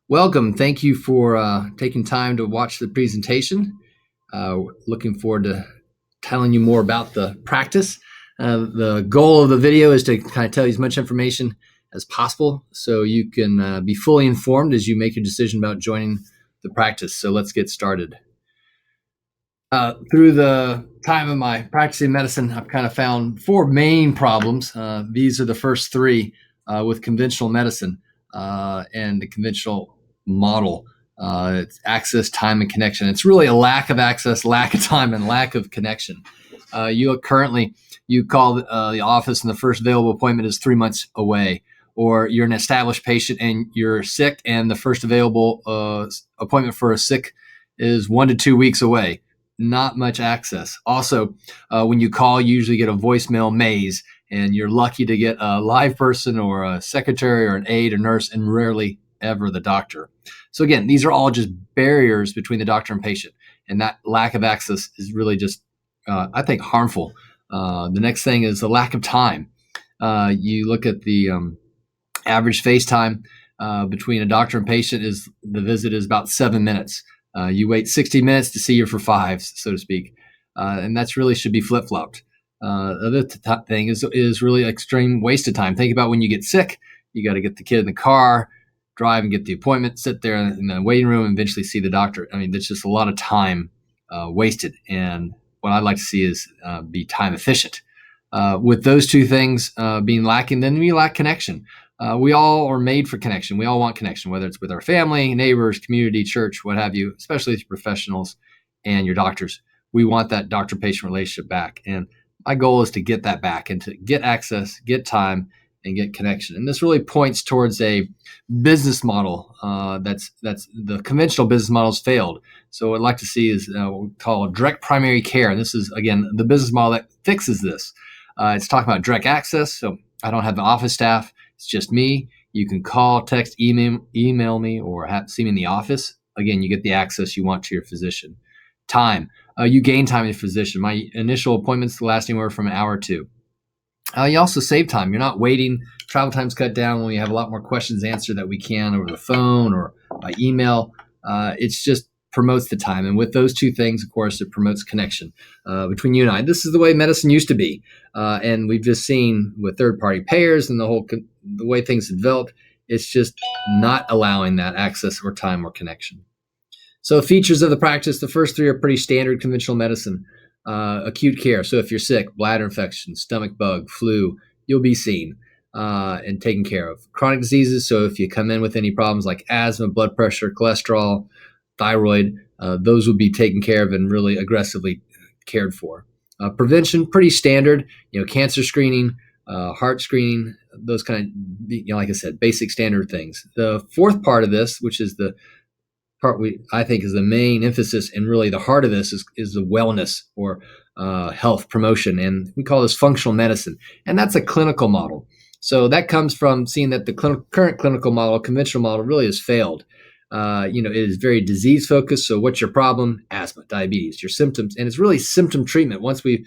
Welcome. Thank you for taking time to watch the presentation. Looking forward to telling you more about the practice. The goal of the video is to kind of tell you as much information as possible so you can be fully informed as you make your decision about joining the practice. So let's get started. Through the time of my practicing medicine, I've kind of found four main problems. These are the first three with conventional medicine and the conventional model. It's access, time, and connection. It's really a lack of access, lack of time, and lack of connection. You call the office and the first available appointment is 3 months away, or you're an established patient and you're sick and the first available appointment for a sick is 1 to 2 weeks away. Not much access. Also, when you call, you usually get a voicemail maze, and you're lucky to get a live person or a secretary or an aide or nurse, and rarely ever the doctor. So again, these are all just barriers between the doctor and patient, and that lack of access is really just, I think, harmful. The next thing is the lack of time. You look at the average face time between a doctor and patient the visit is about 7 minutes. You wait 60 minutes to see her for 5, so to speak. And that's really should be flip-flopped. The other thing is really extreme waste of time. Think about when you get sick, you got to get the kid in the car, drive and get the appointment, sit there in the waiting room, and eventually see the doctor. I mean, there's just a lot of time wasted. And what I'd like to see is be time efficient. With those two things being lacking, then we lack connection. We all are made for connection. We all want connection, whether it's with our family, neighbors, community, church, what have you, especially with professionals and your doctors. We want that doctor-patient relationship back. And my goal is to get that back and to get access, get time, and get connection. And this really points towards a business model that's the conventional business models failed. So what I'd like to see is what we call direct primary care. And this is, again, the business model that fixes this. It's talking about direct access. So I don't have the office staff. It's just me. You can call, text, email me, or see me in the office. Again, you get the access you want to your physician. Time. You gain time with your physician. My initial appointments last anywhere from an hour or two. You also save time. You're not waiting. Travel time's cut down when we have a lot more questions answered that we can over the phone or by email. It's just promotes the time. And with those two things, of course, it promotes connection between you and I. This is the way medicine used to be. And we've just seen with third-party payers and the way things have developed, it's just not allowing that access or time or connection. So features of the practice, the first three are pretty standard conventional medicine. Acute care. So if you're sick, bladder infection, stomach bug, flu, you'll be seen and taken care of. Chronic diseases. So if you come in with any problems like asthma, blood pressure, cholesterol, thyroid, those would be taken care of and really aggressively cared for. Prevention, pretty standard, cancer screening, heart screening, those kind of, like I said, basic standard things. The fourth part of this, which is the part I think is the main emphasis and really the heart of this is the wellness or health promotion. And we call this functional medicine. And that's a clinical model. So that comes from seeing that the current clinical model, conventional model, really has failed. It is very disease focused. So what's your problem? Asthma, diabetes, your symptoms. And it's really symptom treatment. Once we've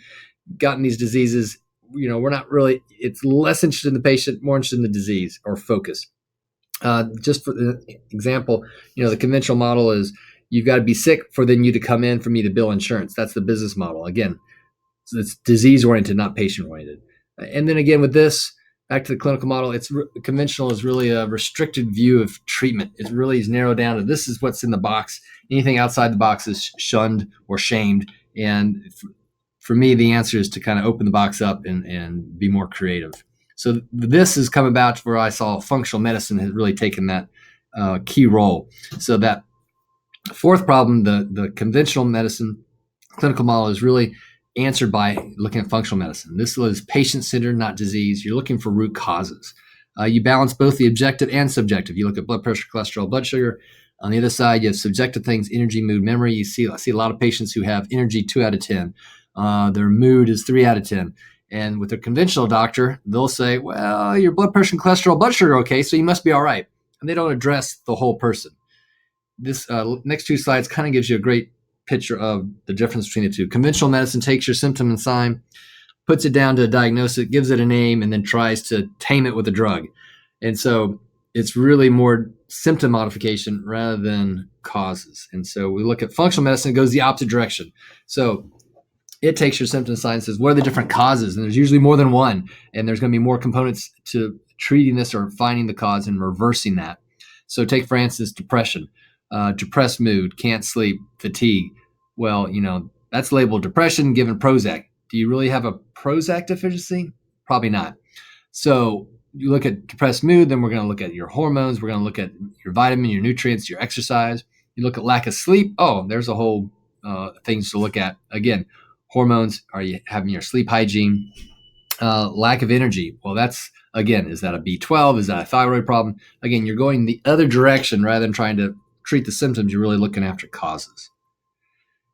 gotten these diseases, we're not really, it's less interested in the patient, more interested in the disease or focus. Just for example, the conventional model is you've got to be sick for then you to come in for me to bill insurance. That's the business model. Again, so it's disease oriented, not patient oriented. And then again, with this, back to the clinical model, conventional is really a restricted view of treatment. It really is narrowed down to this is what's in the box. Anything outside the box is shunned or shamed. And for me, the answer is to kind of open the box up and be more creative. So this has come about where I saw functional medicine has really taken that key role. So that fourth problem, the conventional medicine clinical model is really answered by looking at functional medicine. This is patient-centered, not disease. You're looking for root causes. You balance both the objective and subjective. You look at blood pressure, cholesterol, blood sugar. On the other side, you have subjective things, energy, mood, memory. I see a lot of patients who have energy 2 out of 10. Their mood is 3 out of 10. And with a conventional doctor, they'll say, well, your blood pressure and cholesterol, blood sugar are okay, so you must be all right. And they don't address the whole person. This next 2 slides kind of gives you a great picture of the difference between the two. Conventional medicine takes your symptom and sign, puts it down to a diagnosis, gives it a name, and then tries to tame it with a drug. And so it's really more symptom modification rather than causes. And so we look at functional medicine, it goes the opposite direction. So it takes your symptom signs, says, what are the different causes? And there's usually more than one. And there's going to be more components to treating this or finding the cause and reversing that. So take, for instance, depression, depressed mood, can't sleep, fatigue. Well, that's labeled depression given Prozac. Do you really have a Prozac deficiency? Probably not. So you look at depressed mood, then we're going to look at your hormones. We're going to look at your vitamin, your nutrients, your exercise. You look at lack of sleep. Oh, there's a whole things to look at. Again, hormones. Are you having your sleep hygiene? Lack of energy. Well, that's, again, is that a B12? Is that a thyroid problem? Again, you're going the other direction rather than trying to treat the symptoms. You're really looking after causes.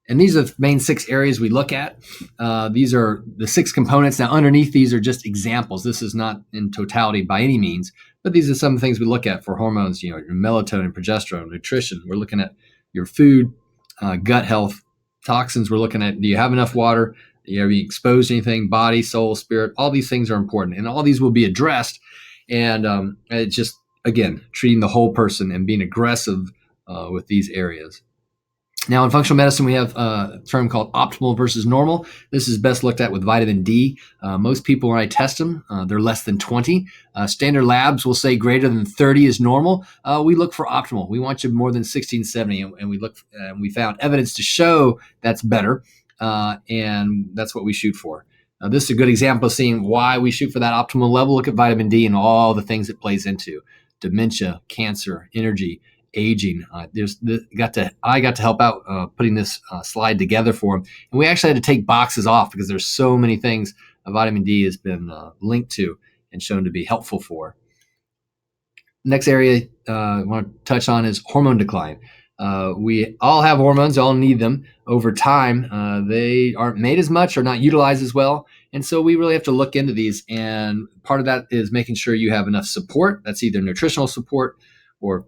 And these are the main 6 areas we look at. These are the 6 components. Now, underneath these are just examples. This is not in totality by any means, but these are some things we look at for hormones, your melatonin, progesterone, nutrition. We're looking at your food, gut health, toxins. We're looking at, do you have enough water? Are you exposed to anything? Body, soul, spirit. All these things are important, and all these will be addressed. And it's just, again, treating the whole person and being aggressive with these areas. Now, in functional medicine, we have a term called optimal versus normal. This is best looked at with vitamin D. Most people, when I test them, they're less than 20. Standard labs will say greater than 30 is normal. We look for optimal. We want you more than 16, 70, and we found evidence to show that's better, and that's what we shoot for. This is a good example of seeing why we shoot for that optimal level. Look at vitamin D and all the things it plays into: dementia, cancer, energy, aging. I got to help out putting this slide together for them, and we actually had to take boxes off because there's so many things vitamin D has been linked to and shown to be helpful for. Next area I want to touch on is hormone decline. We all have hormones, all need them. Over time, they aren't made as much or not utilized as well. And so we really have to look into these. And part of that is making sure you have enough support. That's either nutritional support or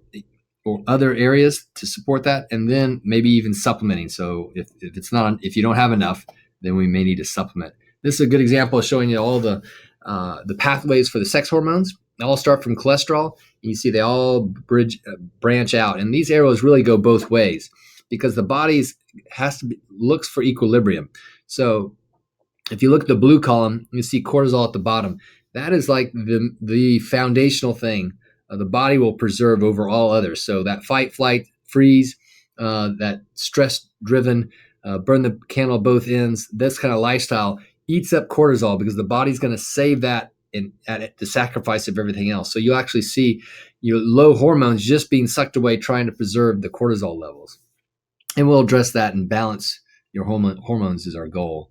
other areas to support that, and then maybe even supplementing. So if you don't have enough, then we may need to supplement. This is a good example of showing you all the pathways for the sex hormones. They all start from cholesterol. You see they all branch out, and these arrows really go both ways because the body looks for equilibrium. So if you look at the blue column, you see cortisol at the bottom. That is like the foundational thing the body will preserve over all others. So that fight, flight, freeze, that stress-driven, burn the candle at both ends, this kind of lifestyle eats up cortisol because the body's going to save that at the sacrifice of everything else. So you'll actually see your low hormones just being sucked away trying to preserve the cortisol levels. And we'll address that and balance your hormones is our goal.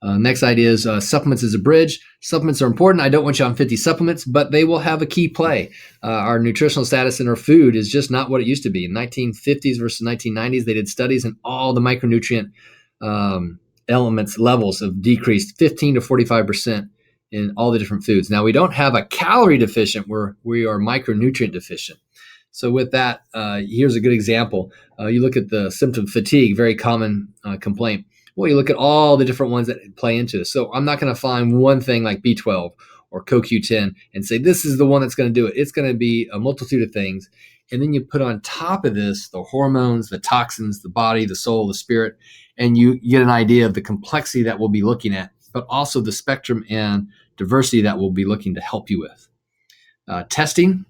Next idea is supplements as a bridge. Supplements are important. I don't want you on 50 supplements, but they will have a key play. Our nutritional status in our food is just not what it used to be. In 1950s versus 1990s, they did studies and all the micronutrient elements levels have decreased 15 to 45% in all the different foods. Now, we don't have a calorie deficient, we are micronutrient deficient. So with that, here's a good example. You look at the symptom fatigue, very common complaint. Well, you look at all the different ones that play into this. So I'm not going to find one thing like B12 or CoQ10 and say, this is the one that's going to do it. It's going to be a multitude of things. And then you put on top of this the hormones, the toxins, the body, the soul, the spirit, and you get an idea of the complexity that we'll be looking at, but also the spectrum and diversity that we'll be looking to help you with. Testing.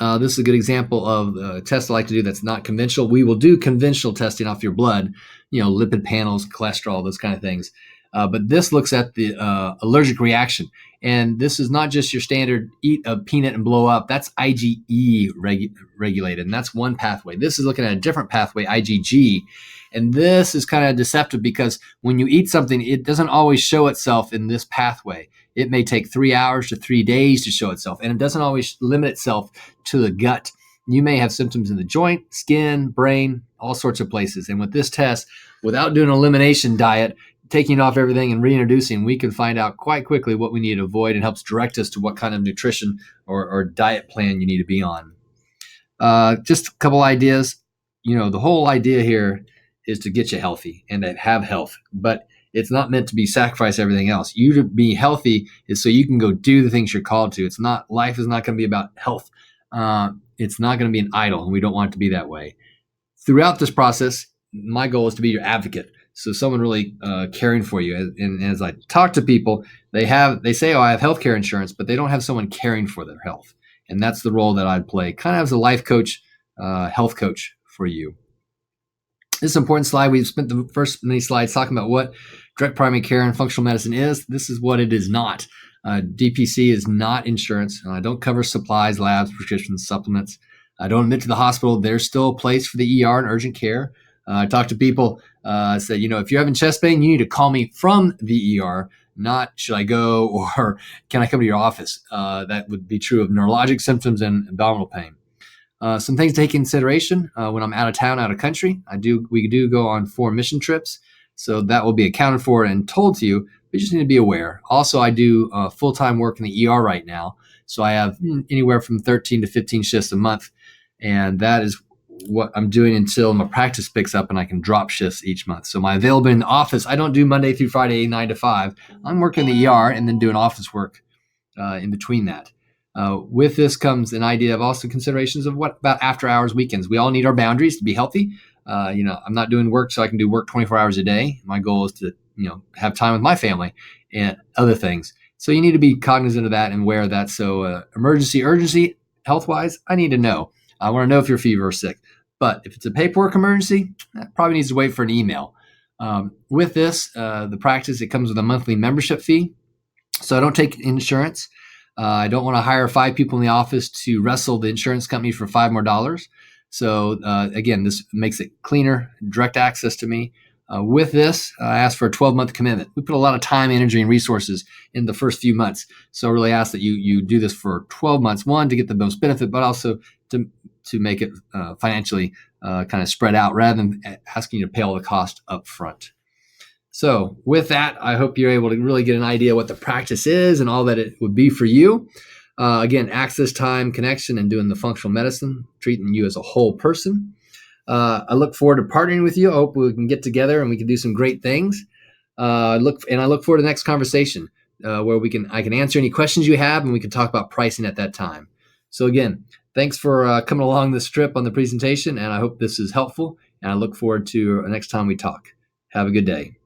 This is a good example of a test I like to do that's not conventional. We will do conventional testing off your blood, lipid panels, cholesterol, those kind of things. But this looks at the allergic reaction. And this is not just your standard eat a peanut and blow up. That's IgE regulated, and that's one pathway. This is looking at a different pathway, IgG. And this is kind of deceptive because when you eat something, it doesn't always show itself in this pathway. It may take 3 hours to 3 days to show itself, and it doesn't always limit itself to the gut. You may have symptoms in the joint, skin, brain, all sorts of places. And with this test, without doing an elimination diet, taking off everything and reintroducing, we can find out quite quickly what we need to avoid and helps direct us to what kind of nutrition or diet plan you need to be on. Just a couple ideas. The whole idea here is to get you healthy and to have health, but it's not meant to be sacrifice everything else. You to be healthy is so you can go do the things you're called to. Life is not going to be about health It's not going to be an idle, and we don't want it to be that way. Throughout this process, my goal is to be your advocate. So someone really caring for you. And as I talk to people, they say, "Oh, I have healthcare insurance," but they don't have someone caring for their health. And that's the role that I'd play, kind of as a life coach, health coach for you. This is an important slide. We've spent the first many slides talking about what direct primary care and functional medicine is. This is what it is not. DPC is not insurance. I don't cover supplies, labs, prescriptions, supplements. I don't admit to the hospital. There's still a place for the ER and urgent care. I talk to people, say, if you're having chest pain, you need to call me from the ER, not should I go or can I come to your office? That would be true of neurologic symptoms and abdominal pain. Some things to take into consideration when I'm out of town, out of country. We do go on 4 mission trips, so that will be accounted for and told to you. But you just need to be aware. Also, I do full-time work in the ER right now, so I have anywhere from 13 to 15 shifts a month, and that is what I'm doing until my practice picks up and I can drop shifts each month. So my availability in the office, I don't do Monday through Friday 9 to 5. I'm working in the ER and then doing office work in between that. With this comes an idea of also considerations of what about after hours weekends. We all need our boundaries to be healthy. I'm not doing work so I can do work 24 hours a day. My goal is to have time with my family and other things. So you need to be cognizant of that and aware of that. So urgency, health-wise, I need to know. I want to know if you're fever or sick. But if it's a paperwork emergency, that probably needs to wait for an email. With this, the practice, it comes with a monthly membership fee. So I don't take insurance. I don't want to hire 5 people in the office to wrestle the insurance company for $5 more. So again, this makes it cleaner, direct access to me. With this, I ask for a 12-month commitment. We put a lot of time, energy, and resources in the first few months. So I really ask that you do this for 12 months, one, to get the most benefit, but also to make it financially kind of spread out rather than asking you to pay all the cost up front. So with that, I hope you're able to really get an idea what the practice is and all that it would be for you. Again, access, time, connection, and doing the functional medicine, treating you as a whole person. I look forward to partnering with you. I hope we can get together and we can do some great things. I look forward to the next conversation where I can answer any questions you have and we can talk about pricing at that time. So again, thanks for coming along this trip on the presentation, and I hope this is helpful. And I look forward to next time we talk. Have a good day.